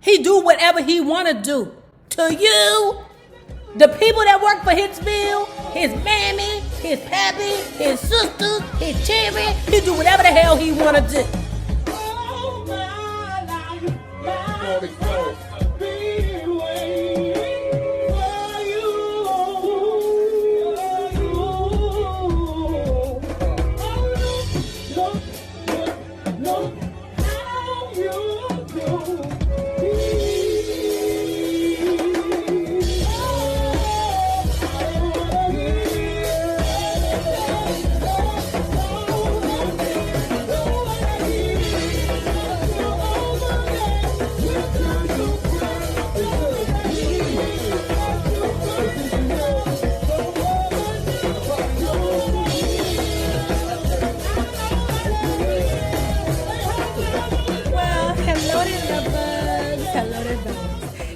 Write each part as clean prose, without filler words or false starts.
He do whatever he want to do. To you, the people that work for Hitsville, his mammy, his pappy, his sisters, his children, he do whatever the hell he want to do.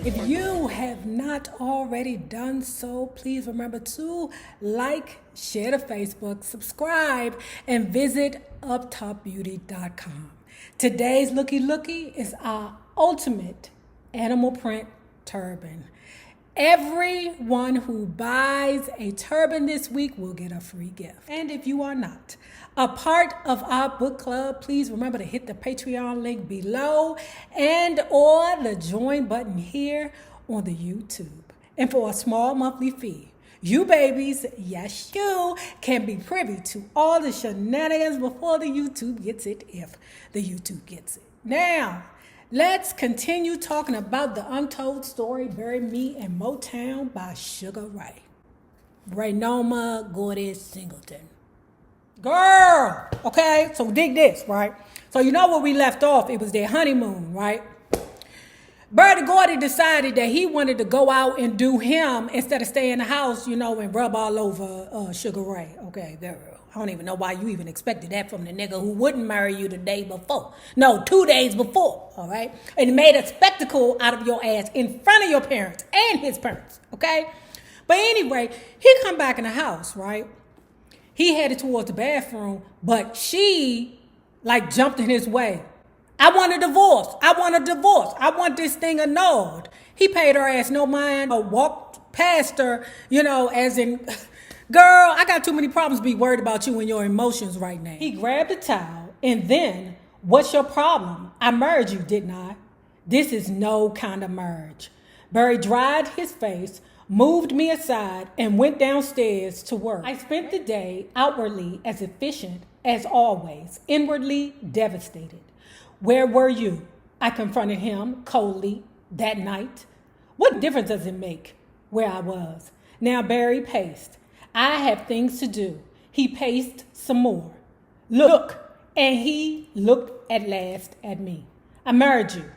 If you have not already done so, please remember to like, share to Facebook, subscribe, and visit uptopbeauty.com. Today's looky is our ultimate animal print turban. Everyone who buys a turban this week will get a free gift. And if you are not a part of our book club, please remember to hit the Patreon link below and or the join button here on the YouTube. And for a small monthly fee, you babies, yes you, can be privy to all the shenanigans before the YouTube gets it, if the YouTube gets it. Now, let's continue talking about the untold story, Bury Me in Motown by Sugar Ray. Raynoma Gordy Singleton. Girl, okay, so dig this, right? So you know where we left off, it was their honeymoon, right? Gordy decided that he wanted to go out and do him instead of stay in the house, you know, and rub all over Sugar Ray. Okay, girl. I don't even know why you even expected that from the nigga who wouldn't marry you the day before. No, 2 days before, all right? And made a spectacle out of your ass in front of your parents and his parents, okay? But anyway, he come back in the house, right? He headed towards the bathroom, but she, like, jumped in his way. I want a divorce. I want this thing annulled. He paid her ass no mind, or walked past her, you know, as in... Girl, I got too many problems to be worried about you and your emotions right now. He grabbed a towel and then, what's your problem? I married you, didn't I? This is no kind of marriage. Barry dried his face, moved me aside, and went downstairs to work. I spent the day outwardly as efficient as always, inwardly devastated. Where were you? I confronted him coldly that night. What difference does it make where I was? Now Barry paced. I have things to do. He paced some more. Look, and he looked at last at me. I married you.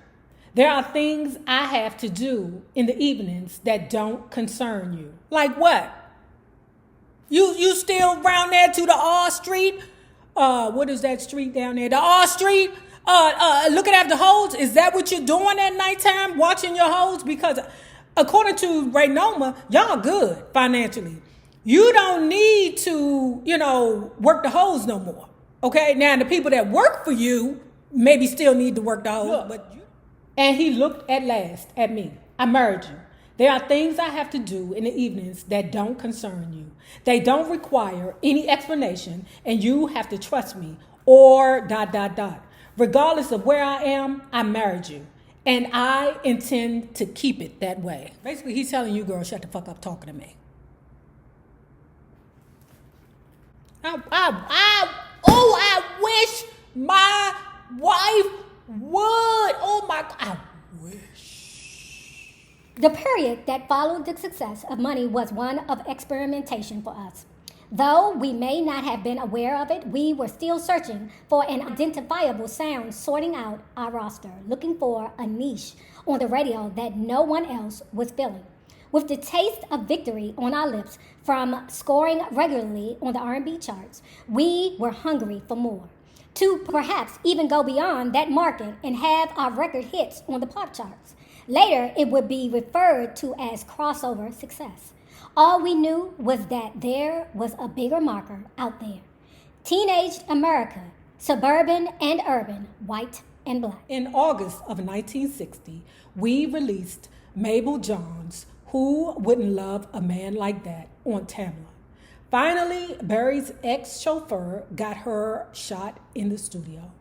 There are things I have to do in the evenings that don't concern you. Like what? You still around there to the R Street? What is that street down there? The R Street? Looking after hoes? Is that what you're doing at nighttime? Watching your hoes? Because according to Raynoma, y'all good financially. You don't need to, you know, work the hoes no more. Okay? Now, the people that work for you maybe still need to work the hoes. And he looked at last at me. I married you. There are things I have to do in the evenings that don't concern you. They don't require any explanation, and you have to trust me, or ... Regardless of where I am, I married you. And I intend to keep it that way. Basically, he's telling you, girl, shut the fuck up talking to me. I wish my wife would. Oh my God, I wish. The period that followed the success of Money was one of experimentation for us. Though we may not have been aware of it, we were still searching for an identifiable sound, sorting out our roster, looking for a niche on the radio that no one else was filling. With the taste of victory on our lips from scoring regularly on the R&B charts, we were hungry for more. To perhaps even go beyond that market and have our record hits on the pop charts. Later, it would be referred to as crossover success. All we knew was that there was a bigger marker out there. Teenage America, suburban and urban, white and black. In August of 1960, we released Mabel John's Who Wouldn't Love a Man Like That on Tamla. Finally, Barry's ex-chauffeur got her shot in the studio.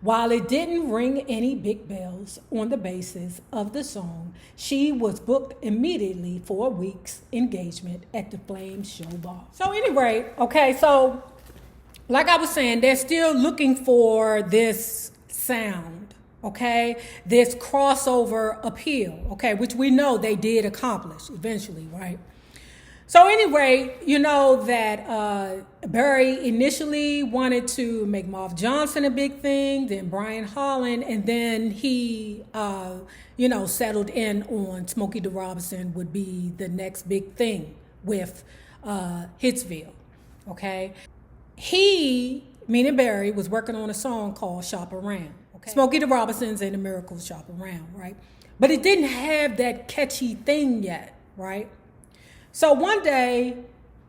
While it didn't ring any big bells on the basis of the song, she was booked immediately for a week's engagement at the Flame Show Bar. So anyway, okay, so like I was saying, they're still looking for this sound, okay? This crossover appeal, okay, which we know they did accomplish eventually, right? So anyway, you know that Barry initially wanted to make Marv Johnson a big thing, then Brian Holland, and then he, settled in on Smokey the Robinson would be the next big thing with Hitsville, okay? He, meaning Barry, was working on a song called Shop Around. Okay? Smokey the Robinsons and the Miracles Shop Around, right? But it didn't have that catchy thing yet, right? So one day,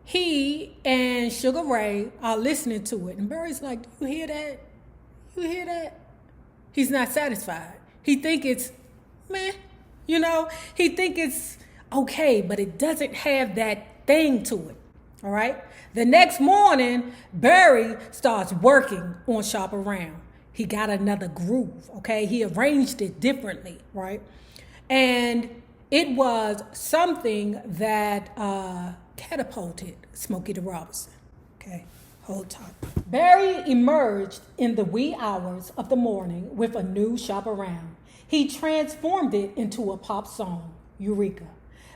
he and Sugar Ray are listening to it. And Barry's like, do you hear that? You hear that? He's not satisfied. He think it's meh, He think it's okay, but it doesn't have that thing to it, all right? The next morning, Barry starts working on Shop Around. He got another groove, okay? He arranged it differently, right? And it was something that catapulted Smokey the Robinson. Okay, hold tight. Barry emerged in the wee hours of the morning with a new Shop Around. He transformed it into a pop song, Eureka.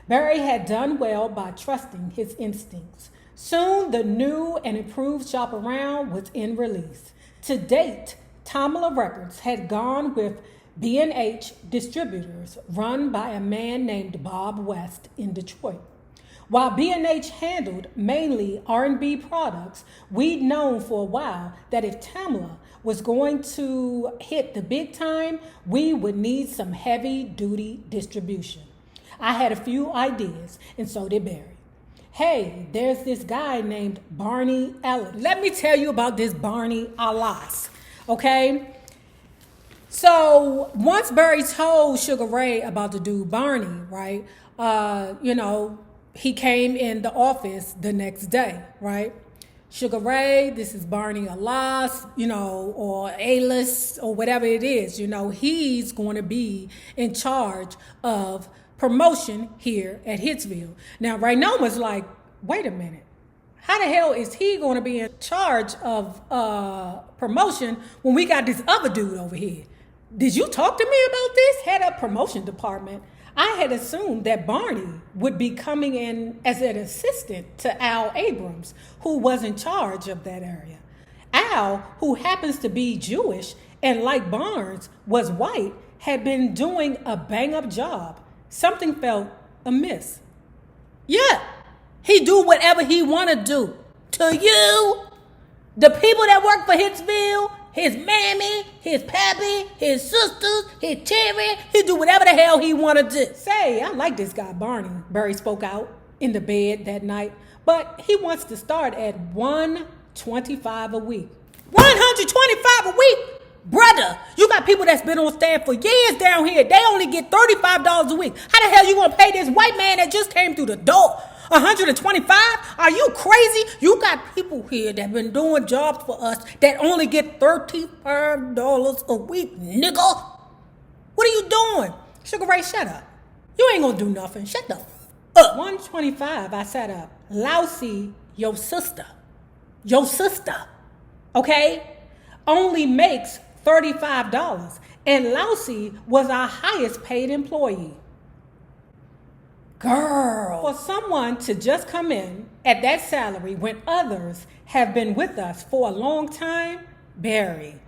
Barry had done well by trusting his instincts. Soon, the new and improved Shop Around was in release. To date, Tamla Records had gone with B&H Distributors, run by a man named Bob West in Detroit. While B&H handled mainly R&B products, we'd known for a while that if Tamla was going to hit the big time, we would need some heavy-duty distribution. I had a few ideas, and so did Barry. Hey, there's this guy named Barney Ellis. Let me tell you about this Barney Ellis, okay? So once Barry told Sugar Ray about the dude Barney, right, he came in the office the next day, right? Sugar Ray, this is Barney Ellis, or Alias, or whatever it is, he's going to be in charge of promotion here at Hitsville. Now, Ray Noma's like, wait a minute. How the hell is he going to be in charge of promotion when we got this other dude over here? Did you talk to me about this? Head of promotion department. I had assumed that Barney would be coming in as an assistant to Al Abrams, who was in charge of that area. Al, who happens to be Jewish and like Barnes was white, had been doing a bang-up job. Something felt amiss. Yeah, he do whatever he want to do. To you, the people that work for Hitsville, his mammy, his pappy, his sisters, his cherry, he do whatever the hell he want to do. Say, I like this guy Barney, Barry spoke out in the bed that night, but he wants to start at $125 a week. $125 a week? Brother, you got people that's been on staff for years down here. They only get $35 a week. How the hell you gonna pay this white man that just came through the door $125? Are you crazy? You got people here that been doing jobs for us that only get $35 a week, nigga. What are you doing? Sugar Ray, shut up. You ain't gonna do nothing. Shut the up. $125, I sat up. Lousy, your sister, okay, only makes $35, and Lousy was our highest paid employee. Girl, for someone to just come in at that salary when others have been with us for a long time, Barry,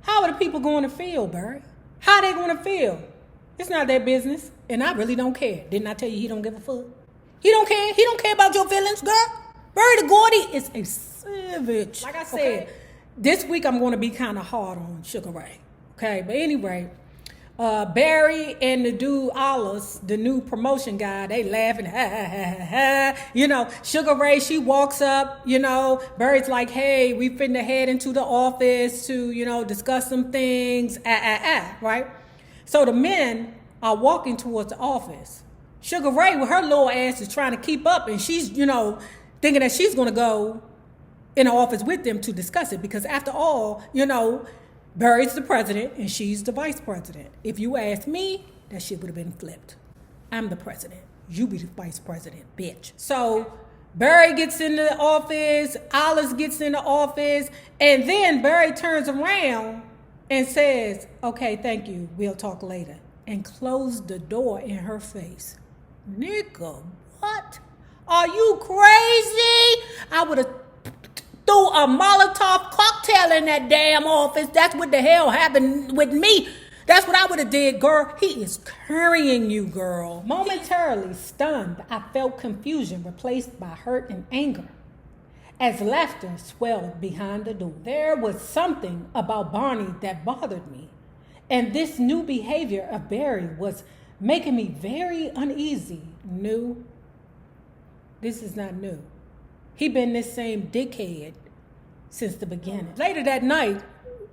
how are the people going to feel, Barry? How are they going to feel? It's not their business, and I really don't care. Didn't I tell you he don't give a fuck? He don't care. He don't care about your feelings, girl. Barry the Gordy is a savage. Like I said, this week I'm going to be kind of hard on Sugar Ray. Okay, but anyway, Barry and the dude Alice, the new promotion guy, they laughing, ha, ha, ha, ha. You know, Sugar Ray, she walks up, you know, Barry's like, hey, we finna head into the office to, you know, discuss some things, right? So the men are walking towards the office. Sugar Ray with her little ass is trying to keep up, and she's, you know, thinking that she's gonna go in the office with them to discuss it, because after all, you know, Barry's the president and she's the vice president. If you ask me, that shit would have been flipped. I'm the president. You be the vice president, bitch. So Barry gets in the office, Alice gets in the office, and then Barry turns around and says, okay, thank you, we'll talk later, and closed the door in her face. Nigga, what? Are you crazy? I would have threw a Molotov cocktail in that damn office. That's what the hell happened with me. That's what I would have did, girl. He is carrying you, girl. Momentarily stunned, I felt confusion replaced by hurt and anger as laughter swelled behind the door. There was something about Barney that bothered me, and this new behavior of Barry was making me very uneasy. New? This is not new. He been this same dickhead since the beginning. Later that night,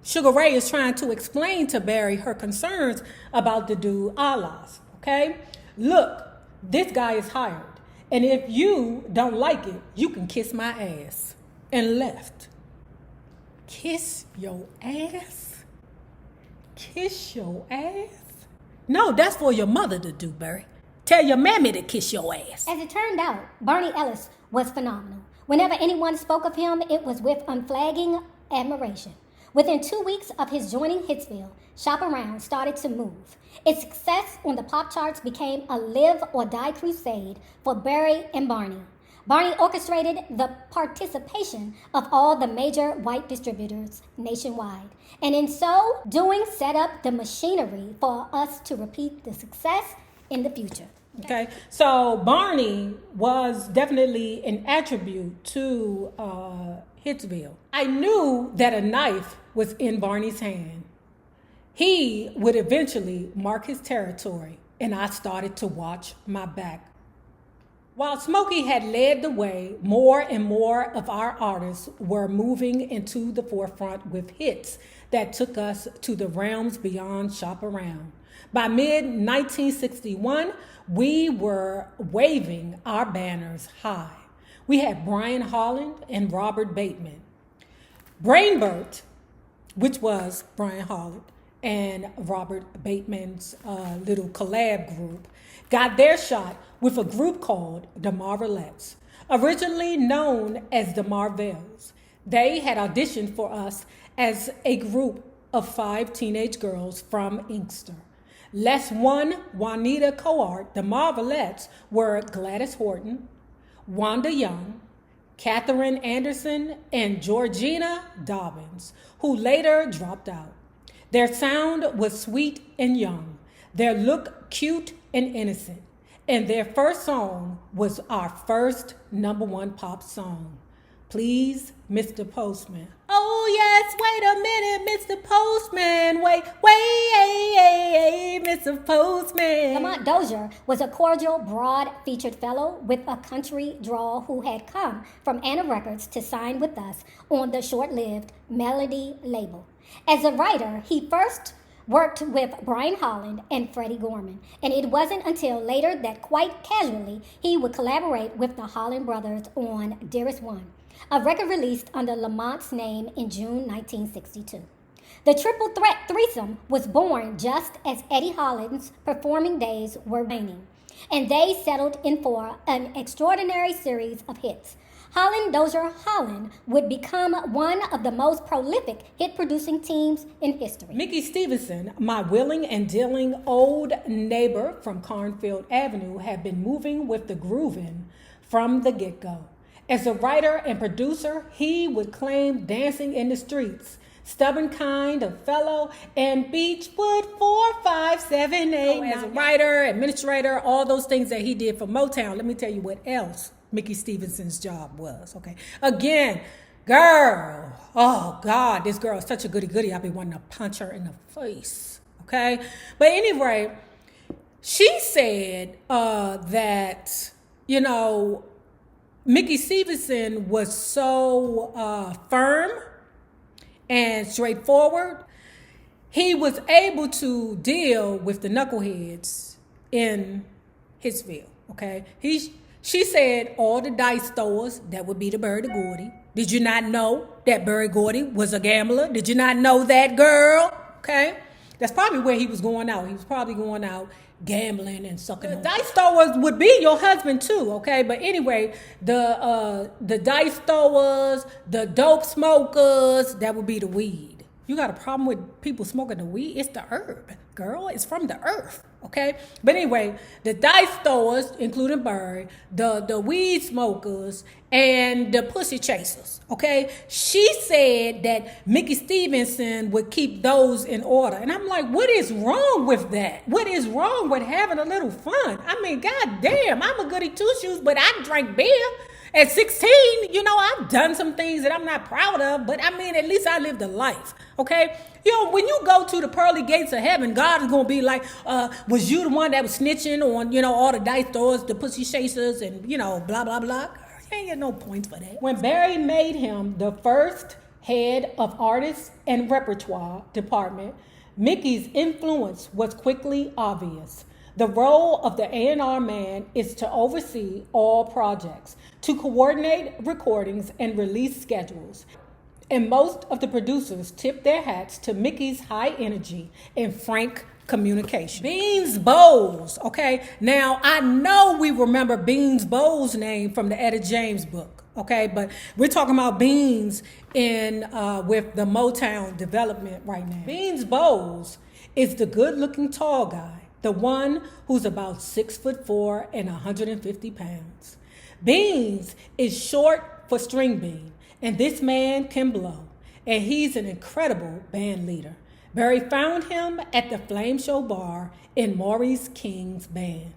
Sugar Ray is trying to explain to Barry her concerns about the dude Alas, okay? Look, this guy is hired, and if you don't like it, you can kiss my ass. And left. Kiss your ass? Kiss your ass? No, that's for your mother to do, Barry. Tell your mammy to kiss your ass. As it turned out, Barney Ellis was phenomenal. Whenever anyone spoke of him, it was with unflagging admiration. Within 2 weeks of his joining Hitsville, Shop Around started to move. Its success on the pop charts became a live or die crusade for Barry and Barney. Barney orchestrated the participation of all the major white distributors nationwide, and in so doing set up the machinery for us to repeat the success in the future. Okay, so Barney was definitely an attribute to Hitsville. I knew that a knife was in Barney's hand. He would eventually mark his territory, and I started to watch my back. While Smokey had led the way, more and more of our artists were moving into the forefront with hits that took us to the realms beyond Shop Around. By mid-1961, we were waving our banners high. We had Brian Holland and Robert Bateman. Brainbird, which was Brian Holland and Robert Bateman's little collab group, got their shot with a group called the Marvelettes, originally known as the Marvels. They had auditioned for us as a group of 5 teenage girls from Inkster. Less one Juanita Coart, the Marvelettes were Gladys Horton, Wanda Young, Katherine Anderson, and Georgina Dobbins, who later dropped out. Their sound was sweet and young, their look cute and innocent, and their first song was our first #1 pop song, Please, Mr. Postman. Oh yes, wait a minute, Mr. Postman, wait, Mr. Postman. Lamont Dozier was a cordial, broad-featured fellow with a country drawl who had come from Anna Records to sign with us on the short-lived Melody label. As a writer, he first worked with Brian Holland and Freddie Gorman, and it wasn't until later that quite casually he would collaborate with the Holland brothers on Dearest One, a record released under Lamont's name in June 1962. The triple threat threesome was born just as Eddie Holland's performing days were waning, and they settled in for an extraordinary series of hits. Holland Dozier Holland would become one of the most prolific hit-producing teams in history. Mickey Stevenson, my willing and dealing old neighbor from Cornfield Avenue, had been moving with the groovin' from the get-go. As a writer and producer, he would claim Dancing in the Streets, Stubborn Kind of Fellow, and Beechwood 4, 5, 7, 8. As a writer, administrator, all those things that he did for Motown, let me tell you what else Mickey Stevenson's job was, okay? Again, girl, oh God, this girl is such a goody-goody. I've been wanting to punch her in the face, okay? But anyway, she said that, you know, Mickey Stevenson was so firm and straightforward. He was able to deal with the knuckleheads in Hitsville, okay? She said all the dice throwers, that would be the Bird Gordy. Did you not know that Bird Gordy was a gambler? Did you not know that, girl? Okay? That's probably where he was going out. He was probably going out gambling and sucking. The dice throwers would be your husband too, okay? But anyway, the dice throwers, the dope smokers, that would be the weed. You got a problem with people smoking the weed? It's the herb, girl. It's from the earth, okay? But anyway, the dice throwers, including Bird, the weed smokers, and the pussy chasers, okay? She said that Mickey Stevenson would keep those in order. And I'm like, what is wrong with that? What is wrong with having a little fun? I mean, goddamn, I'm a goody two-shoes, but I drank beer. At 16, you know, I've done some things that I'm not proud of, but I mean, at least I lived a life, okay? You know, when you go to the pearly gates of heaven, God is going to be like, was you the one that was snitching on, you know, all the dice throwers, the pussy chasers, and, you know, blah, blah, blah? You ain't get no points for that. When Barry made him the first head of artists and repertoire department, Mickey's influence was quickly obvious. The role of the A&R man is to oversee all projects, to coordinate recordings and release schedules. And most of the producers tip their hats to Mickey's high energy and frank communication. Beans Bowles, okay? Now, I know we remember Beans Bowles' name from the Etta James book, okay? But we're talking about Beans in with the Motown development right now. Beans Bowles is the good-looking tall guy, the one who's about 6'4" and 150 pounds. Beans is short for string bean, and this man can blow, and he's an incredible band leader. Barry found him at the Flame Show bar in Maurice King's band.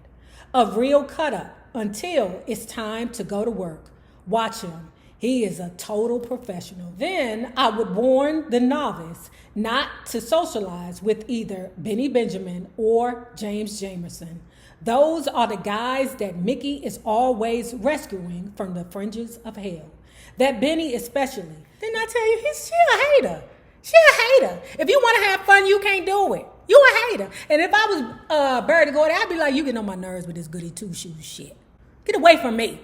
A real cut-up until it's time to go to work. Watch him. He is a total professional. Then I would warn the novice not to socialize with either Benny Benjamin or James Jamerson. Those are the guys that Mickey is always rescuing from the fringes of hell. That Benny especially. Didn't I tell you, she a hater. She a hater. If you want to have fun, you can't do it. You a hater. And if I was Barry Gordy, I'd be like, you get on my nerves with this goody two-shoes shit. Get away from me,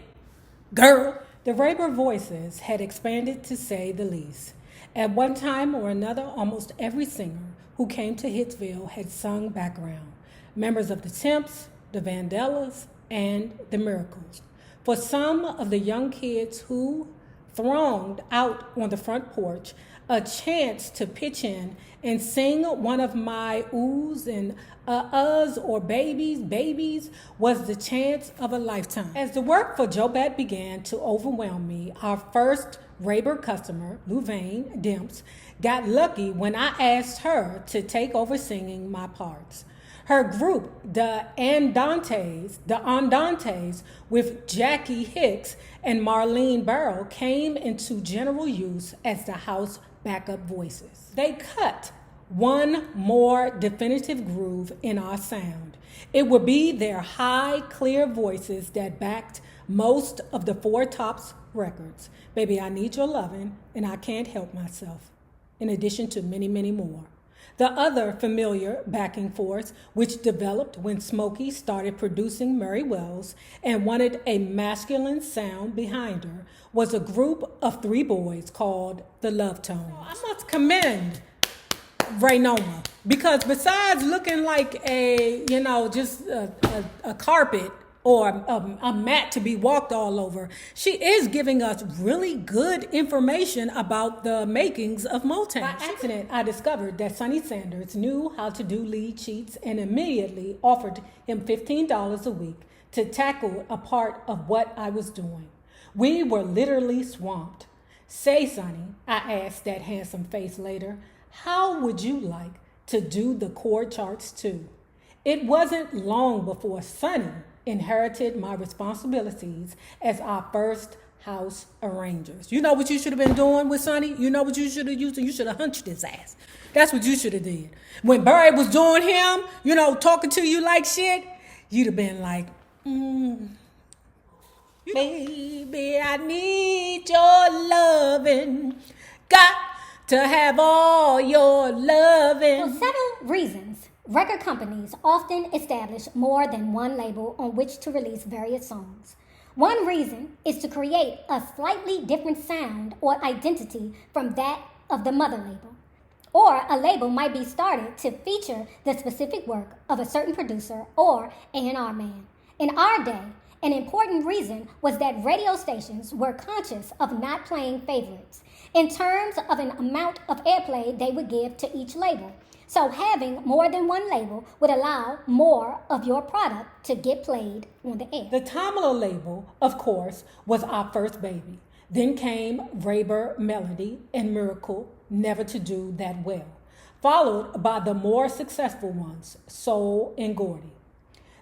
girl. The Raber voices had expanded to say the least. At one time or another, almost every singer who came to Hitsville had sung background. Members of the Temps, the Vandellas, and the Miracles. For some of the young kids who thronged out on the front porch, a chance to pitch in and sing one of my oohs and uhs or babies was the chance of a lifetime. As the work for Jobat began to overwhelm me, our first Raber customer, Louvain Demps, got lucky when I asked her to take over singing my parts. Her group, the Andantes, with Jackie Hicks and Marlene Burrow, came into general use as the house backup voices. They cut one more definitive groove in our sound. It would be their high, clear voices that backed most of the Four Tops records. Baby, I Need Your Lovin', and I Can't Help Myself, in addition to many, many more. The other familiar backing force, which developed when Smokey started producing Murray Wells and wanted a masculine sound behind her, was a group of three boys called the Love Tones. I must commend Ray Noma, because besides looking like a, just a carpet or a mat to be walked all over, she is giving us really good information about the makings of Motown. By accident, I discovered that Sonny Sanders knew how to do lead sheets and immediately offered him $15 a week to tackle a part of what I was doing. We were literally swamped. Say, Sonny, I asked that handsome face later, how would you like to do the chord charts too? It wasn't long before Sonny inherited my responsibilities as our first house arrangers. You know what you should have been doing with Sonny? You know what you should have used? You should have hunched his ass. That's what you should have did. When Barry was doing him, talking to you like shit, you'd have been like, baby, I need your loving. Got to have all your loving. For several reasons, record companies often establish more than one label on which to release various songs. One reason is to create a slightly different sound or identity from that of the mother label. Or a label might be started to feature the specific work of a certain producer or A&R man. In our day, an important reason was that radio stations were conscious of not playing favorites in terms of an amount of airplay they would give to each label. So having more than one label would allow more of your product to get played on the air. The Tamala label, of course, was our first baby. Then came Rayber Melody and Miracle, Never to Do That Well, followed by the more successful ones, Soul and Gordy.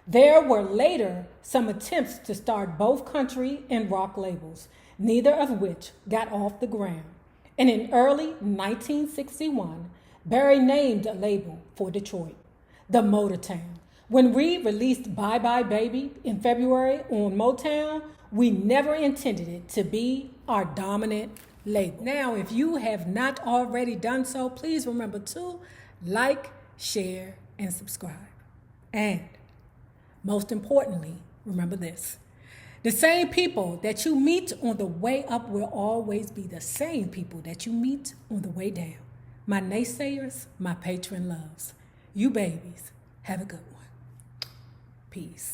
There were later some attempts to start both country and rock labels, neither of which got off the ground. And in early 1961, Barry named a label for Detroit, the Motown. When we released Bye Bye Baby in February on Motown, we never intended it to be our dominant label. Now, if you have not already done so, please remember to like, share, and subscribe. And most importantly, remember this. The same people that you meet on the way up will always be the same people that you meet on the way down. My naysayers, my patron loves. You babies, have a good one. Peace.